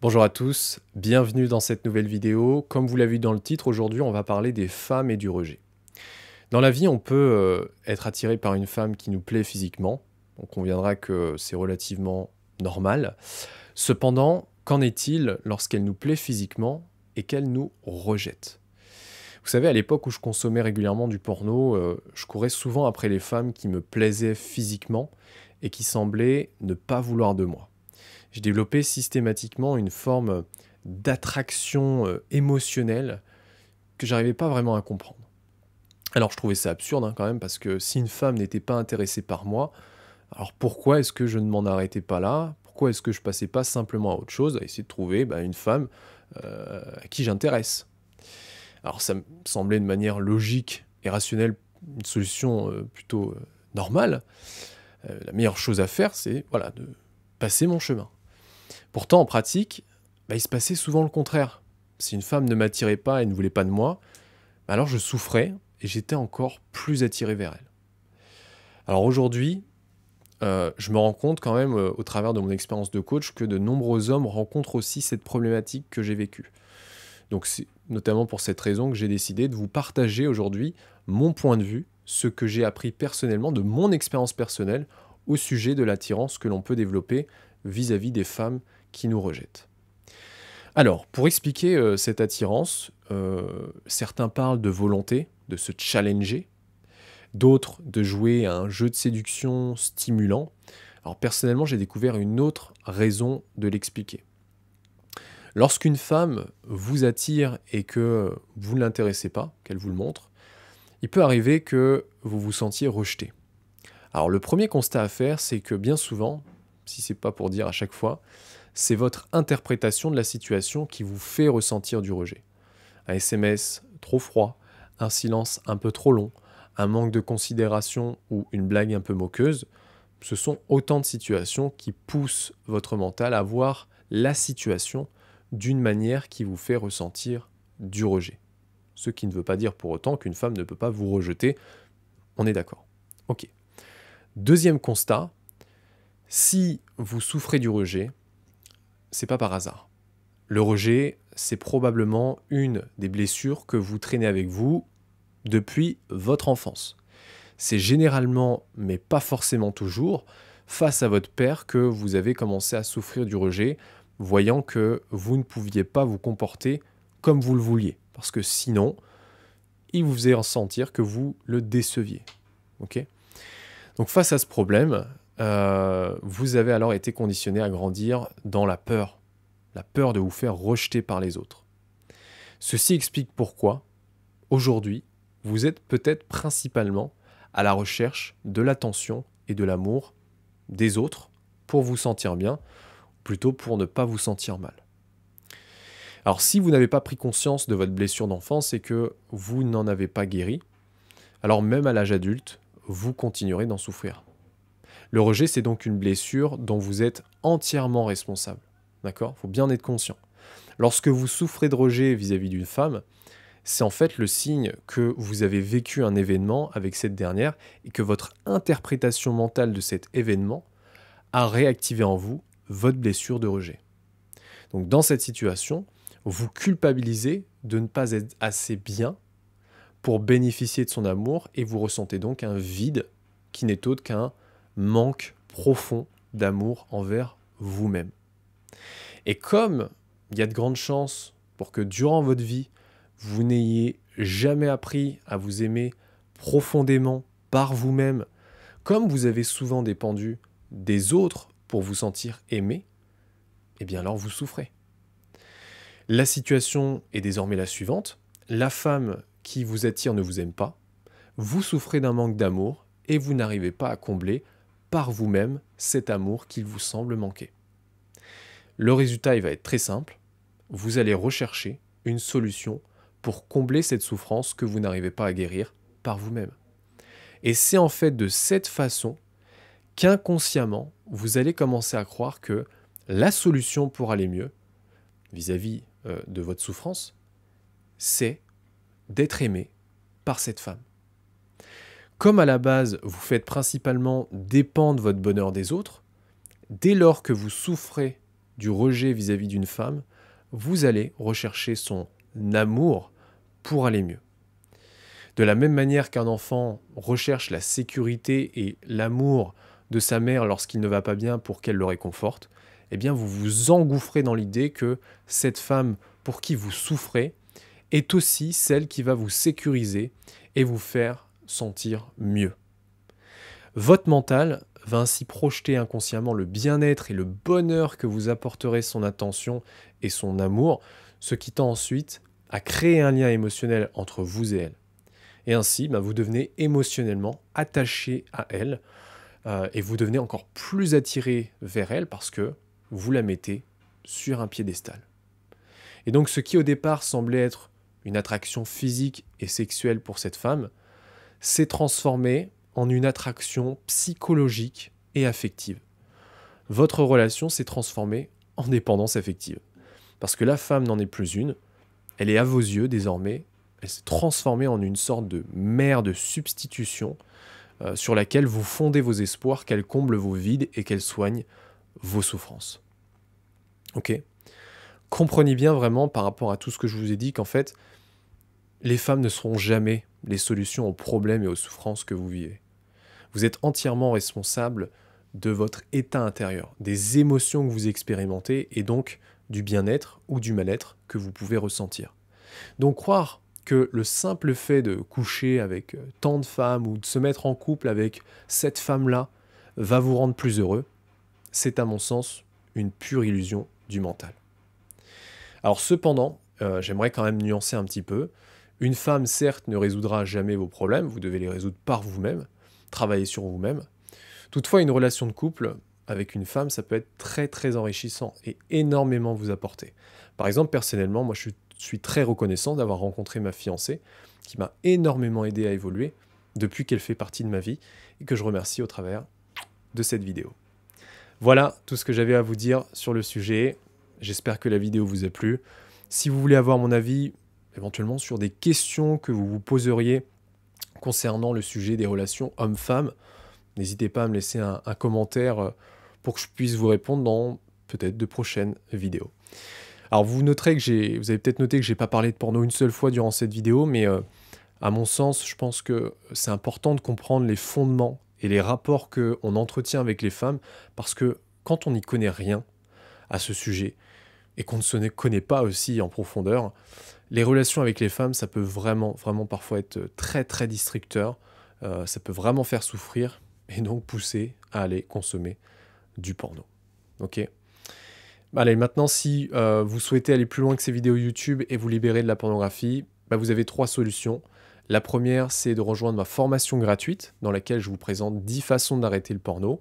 Bonjour à tous, bienvenue dans cette nouvelle vidéo. Comme vous l'avez vu dans le titre, aujourd'hui on va parler des femmes et du rejet. Dans la vie, on peut être attiré par une femme qui nous plaît physiquement, on conviendra que c'est relativement normal. Cependant, qu'en est-il lorsqu'elle nous plaît physiquement et qu'elle nous rejette? Vous savez, à l'époque où je consommais régulièrement du porno, je courais souvent après les femmes qui me plaisaient physiquement et qui semblaient ne pas vouloir de moi. J'ai développé systématiquement une forme d'attraction émotionnelle que j'arrivais pas vraiment à comprendre. Alors je trouvais ça absurde quand même, parce que si une femme n'était pas intéressée par moi, alors pourquoi est-ce que je ne m'en arrêtais pas là? Pourquoi est-ce que je passais pas simplement à autre chose, à essayer de trouver une femme à qui j'intéresse? Alors ça me semblait de manière logique et rationnelle une solution plutôt normale. La meilleure chose à faire, c'est voilà, de passer mon chemin. Pourtant, en pratique, il se passait souvent le contraire. Si une femme ne m'attirait pas et ne voulait pas de moi, alors je souffrais et j'étais encore plus attiré vers elle. Alors aujourd'hui, je me rends compte quand même, au travers de mon expérience de coach, que de nombreux hommes rencontrent aussi cette problématique que j'ai vécue. Donc c'est notamment pour cette raison que j'ai décidé de vous partager aujourd'hui mon point de vue, ce que j'ai appris personnellement de mon expérience personnelle au sujet de l'attirance que l'on peut développer vis-à-vis des femmes qui nous rejettent. Alors, pour expliquer cette attirance, certains parlent de volonté, de se challenger, d'autres de jouer à un jeu de séduction stimulant. Alors personnellement, j'ai découvert une autre raison de l'expliquer. Lorsqu'une femme vous attire et que vous ne l'intéressez pas, qu'elle vous le montre, il peut arriver que vous vous sentiez rejeté. Alors le premier constat à faire, c'est que bien souvent, si c'est pas pour dire à chaque fois, c'est votre interprétation de la situation qui vous fait ressentir du rejet. Un SMS trop froid, un silence un peu trop long, un manque de considération ou une blague un peu moqueuse, ce sont autant de situations qui poussent votre mental à voir la situation d'une manière qui vous fait ressentir du rejet. Ce qui ne veut pas dire pour autant qu'une femme ne peut pas vous rejeter, on est d'accord. Ok. Deuxième constat, si vous souffrez du rejet, c'est pas par hasard. Le rejet, c'est probablement une des blessures que vous traînez avec vous depuis votre enfance. C'est généralement, mais pas forcément toujours, face à votre père que vous avez commencé à souffrir du rejet, voyant que vous ne pouviez pas vous comporter comme vous le vouliez, parce que sinon, il vous faisait ressentir que vous le déceviez. Ok ? Donc face à ce problème, vous avez alors été conditionné à grandir dans la peur de vous faire rejeter par les autres. Ceci explique pourquoi, aujourd'hui, vous êtes peut-être principalement à la recherche de l'attention et de l'amour des autres pour vous sentir bien, plutôt pour ne pas vous sentir mal. Alors si vous n'avez pas pris conscience de votre blessure d'enfance et que vous n'en avez pas guéri, alors même à l'âge adulte, vous continuerez d'en souffrir. Le rejet, c'est donc une blessure dont vous êtes entièrement responsable. D'accord ? Il faut bien être conscient. Lorsque vous souffrez de rejet vis-à-vis d'une femme, c'est en fait le signe que vous avez vécu un événement avec cette dernière et que votre interprétation mentale de cet événement a réactivé en vous votre blessure de rejet. Donc dans cette situation, vous culpabilisez de ne pas être assez bien pour bénéficier de son amour et vous ressentez donc un vide qui n'est autre qu'un manque profond d'amour envers vous-même. Et comme il y a de grandes chances pour que durant votre vie, vous n'ayez jamais appris à vous aimer profondément par vous-même, comme vous avez souvent dépendu des autres pour vous sentir aimé, eh bien alors vous souffrez. La situation est désormais la suivante. La femme qui vous attire ne vous aime pas, vous souffrez d'un manque d'amour et vous n'arrivez pas à combler par vous-même cet amour qu'il vous semble manquer. Le résultat, il va être très simple. Vous allez rechercher une solution pour combler cette souffrance que vous n'arrivez pas à guérir par vous-même. Et c'est en fait de cette façon qu'inconsciemment, vous allez commencer à croire que la solution pour aller mieux, vis-à-vis de votre souffrance, c'est d'être aimé par cette femme. Comme à la base, vous faites principalement dépendre votre bonheur des autres, dès lors que vous souffrez du rejet vis-à-vis d'une femme, vous allez rechercher son amour pour aller mieux. De la même manière qu'un enfant recherche la sécurité et l'amour de sa mère lorsqu'il ne va pas bien pour qu'elle le réconforte, eh bien vous vous engouffrez dans l'idée que cette femme pour qui vous souffrez est aussi celle qui va vous sécuriser et vous faire sentir mieux. Votre mental va ainsi projeter inconsciemment le bien-être et le bonheur que vous apporterez son attention et son amour, ce qui tend ensuite à créer un lien émotionnel entre vous et elle. Et ainsi, vous devenez émotionnellement attaché à elle et vous devenez encore plus attiré vers elle parce que vous la mettez sur un piédestal. Et donc ce qui au départ semblait être une attraction physique et sexuelle pour cette femme s'est transformé en une attraction psychologique et affective. Votre relation s'est transformée en dépendance affective. Parce que la femme n'en est plus une, elle est à vos yeux désormais, elle s'est transformée en une sorte de mère de substitution sur laquelle vous fondez vos espoirs qu'elle comble vos vides et qu'elle soigne vos souffrances. Ok ? Comprenez bien vraiment par rapport à tout ce que je vous ai dit qu'en fait, les femmes ne seront jamais les solutions aux problèmes et aux souffrances que vous vivez. Vous êtes entièrement responsable de votre état intérieur, des émotions que vous expérimentez et donc du bien-être ou du mal-être que vous pouvez ressentir. Donc croire que le simple fait de coucher avec tant de femmes ou de se mettre en couple avec cette femme-là va vous rendre plus heureux, c'est à mon sens une pure illusion du mental. Alors cependant, j'aimerais quand même nuancer un petit peu. Une femme, certes, ne résoudra jamais vos problèmes, vous devez les résoudre par vous-même, travailler sur vous-même. Toutefois, une relation de couple avec une femme, ça peut être très très enrichissant et énormément vous apporter. Par exemple, personnellement, moi je suis très reconnaissant d'avoir rencontré ma fiancée, qui m'a énormément aidé à évoluer depuis qu'elle fait partie de ma vie et que je remercie au travers de cette vidéo. Voilà tout ce que j'avais à vous dire sur le sujet. J'espère que la vidéo vous a plu. Si vous voulez avoir mon avis, éventuellement sur des questions que vous vous poseriez concernant le sujet des relations hommes-femmes, n'hésitez pas à me laisser un commentaire pour que je puisse vous répondre dans peut-être de prochaines vidéos. Alors vous noterez que vous avez peut-être noté que je n'ai pas parlé de porno une seule fois durant cette vidéo, mais à mon sens, je pense que c'est important de comprendre les fondements et les rapports qu'on entretient avec les femmes, parce que quand on n'y connaît rien à ce sujet, et qu'on ne se connaît pas aussi en profondeur, les relations avec les femmes, ça peut vraiment parfois être très très destructeur, ça peut vraiment faire souffrir, et donc pousser à aller consommer du porno. Ok ? Allez, maintenant, si vous souhaitez aller plus loin que ces vidéos YouTube et vous libérer de la pornographie, vous avez 3 solutions. La première, c'est de rejoindre ma formation gratuite, dans laquelle je vous présente 10 façons d'arrêter le porno.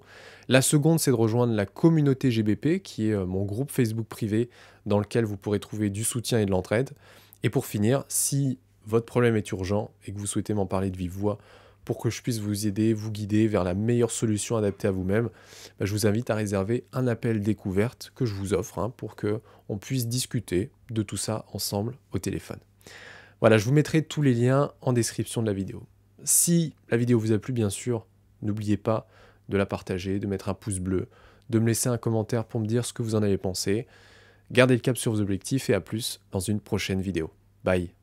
La seconde, c'est de rejoindre la communauté GBP, qui est mon groupe Facebook privé, dans lequel vous pourrez trouver du soutien et de l'entraide. Et pour finir, si votre problème est urgent et que vous souhaitez m'en parler de vive voix, pour que je puisse vous aider, vous guider vers la meilleure solution adaptée à vous-même, je vous invite à réserver un appel découverte que je vous offre pour qu'on puisse discuter de tout ça ensemble au téléphone. Voilà, je vous mettrai tous les liens en description de la vidéo. Si la vidéo vous a plu, bien sûr, n'oubliez pas de la partager, de mettre un pouce bleu, de me laisser un commentaire pour me dire ce que vous en avez pensé. Gardez le cap sur vos objectifs et à plus dans une prochaine vidéo. Bye.